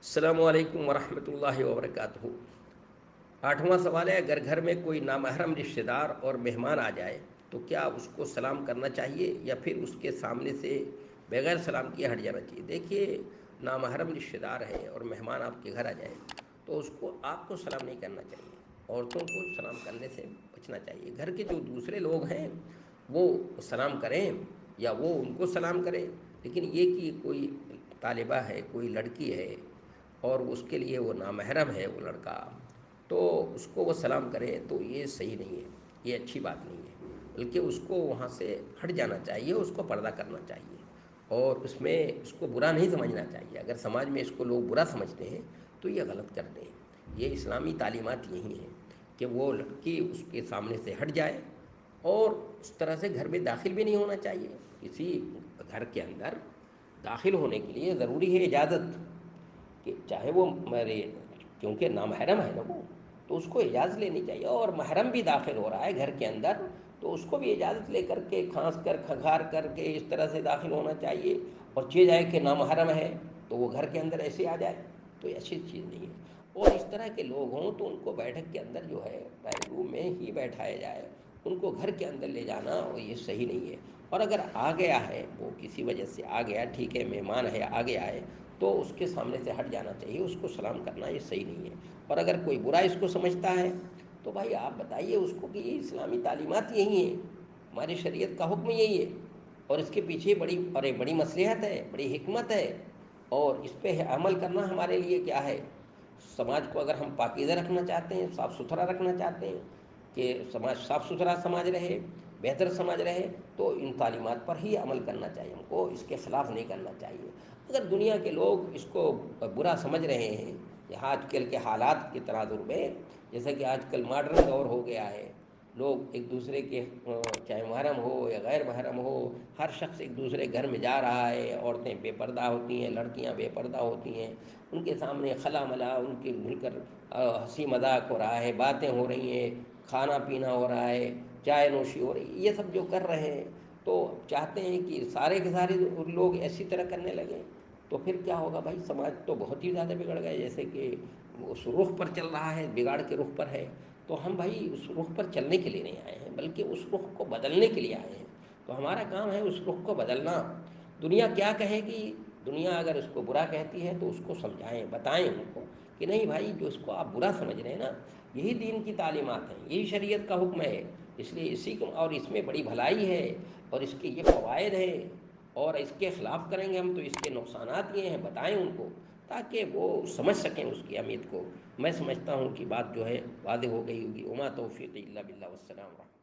السلام علیکم ورحمۃ اللہ وبرکاتہ۔ آٹھواں سوال ہے، اگر گھر میں کوئی نامحرم رشتہ دار اور مہمان آ جائے تو کیا اس کو سلام کرنا چاہیے یا پھر اس کے سامنے سے بغیر سلام کیے ہٹ جانا چاہیے؟ دیکھیے، نامحرم رشتہ دار ہے اور مہمان آپ کے گھر آ جائے تو اس کو آپ کو سلام نہیں کرنا چاہیے، عورتوں کو سلام کرنے سے بچنا چاہیے۔ گھر کے جو دوسرے لوگ ہیں وہ سلام کریں یا وہ ان کو سلام کریں، لیکن یہ کہ کوئی طالبہ ہے، کوئی لڑکی ہے اور اس کے لیے وہ نامحرم ہے وہ لڑکا، تو اس کو وہ سلام کرے تو یہ صحیح نہیں ہے، یہ اچھی بات نہیں ہے، بلکہ اس کو وہاں سے ہٹ جانا چاہیے، اس کو پردہ کرنا چاہیے اور اس میں اس کو برا نہیں سمجھنا چاہیے۔ اگر سماج میں اس کو لوگ برا سمجھتے ہیں تو یہ غلط کرتے ہیں۔ یہ اسلامی تعلیمات یہی ہیں کہ وہ لڑکی اس کے سامنے سے ہٹ جائے اور اس طرح سے گھر میں داخل بھی نہیں ہونا چاہیے۔ کسی گھر کے اندر داخل ہونے کے لیے ضروری ہے اجازت، کہ چاہے وہ میرے، کیونکہ نامحرم ہے نا وہ، تو اس کو اجازت لینی چاہیے، اور محرم بھی داخل ہو رہا ہے گھر کے اندر تو اس کو بھی اجازت لے کر کے کھانس کر کھنگھار کر کے اس طرح سے داخل ہونا چاہیے۔ اور چیز ہے کہ نامحرم ہے تو وہ گھر کے اندر ایسے آ جائے تو یہ اچھی چیز نہیں ہے۔ اور اس طرح کے لوگ ہوں تو ان کو بیٹھک کے اندر جو ہے ڈرائنگ روم میں ہی بیٹھایا جائے، ان کو گھر کے اندر لے جانا اور یہ صحیح نہیں ہے۔ اور اگر آ گیا ہے، وہ کسی وجہ سے آ گیا، ٹھیک ہے، مہمان ہے، آ گیا ہے، تو اس کے سامنے سے ہٹ جانا چاہیے، اس کو سلام کرنا یہ صحیح نہیں ہے۔ اور اگر کوئی برا اس کو سمجھتا ہے تو بھائی آپ بتائیے اس کو کہ یہ اسلامی تعلیمات یہی ہیں، ہماری شریعت کا حکم یہی ہے، اور اس کے پیچھے بڑی مصلحت ہے، بڑی حکمت ہے، اور اس پہ عمل کرنا ہمارے لیے کیا ہے۔ سماج کو اگر ہم پاکیزہ رکھنا چاہتے ہیں، صاف ستھرا رکھنا چاہتے ہیں کہ سماج صاف ستھرا سماج رہے، بہتر سماج رہے، تو ان تعلیمات پر ہی عمل کرنا چاہیے، ہم کو اس کے خلاف نہیں کرنا چاہیے۔ اگر دنیا کے لوگ اس کو برا سمجھ رہے ہیں، یہاں آج کل کے حالات کے تناظر میں، جیسا کہ آج کل ماڈرن دور ہو گیا ہے، لوگ ایک دوسرے کے چاہے محرم ہو یا غیر محرم ہو، ہر شخص ایک دوسرے گھر میں جا رہا ہے، عورتیں بے پردہ ہوتی ہیں، لڑکیاں بے پردہ ہوتی ہیں، ان کے سامنے خلا ملا ان کے مل کر ہنسی مذاق ہو رہا ہے، باتیں ہو رہی ہیں، کھانا پینا ہو رہا ہے، چائے نوشی ہو رہی ہے، یہ سب جو کر رہے ہیں تو چاہتے ہیں کہ سارے کے سارے لوگ ایسی طرح کرنے لگیں، تو پھر کیا ہوگا بھائی؟ سماج تو بہت ہی زیادہ بگڑ گئے، جیسے کہ اس رخ پر چل رہا ہے، بگاڑ کے رخ پر ہے۔ تو ہم بھائی اس رخ پر چلنے کے لیے نہیں آئے ہیں، بلکہ اس رخ کو بدلنے کے لیے آئے ہیں۔ تو ہمارا کام ہے اس رخ کو بدلنا۔ دنیا کیا کہے گی؟ دنیا اگر اس کو برا کہتی ہے تو اس کو سمجھائیں، بتائیں ان کو کہ نہیں بھائی، جو اس کو آپ برا سمجھ رہے ہیں نا، یہی دین کی تعلیمات ہیں، یہی شریعت کا حکم ہے، اس لیے اسی کو، اور اس میں بڑی بھلائی ہے اور اس کے یہ فوائد ہیں، اور اس کے خلاف کریں گے ہم تو اس کے نقصانات یہ ہیں، بتائیں ان کو تاکہ وہ سمجھ سکیں اس کی اہمیت کو۔ میں سمجھتا ہوں کہ بات جو ہے واضح ہو گئی ہوگی۔ وما توفیقی الا باللہ، والسلام علیکم۔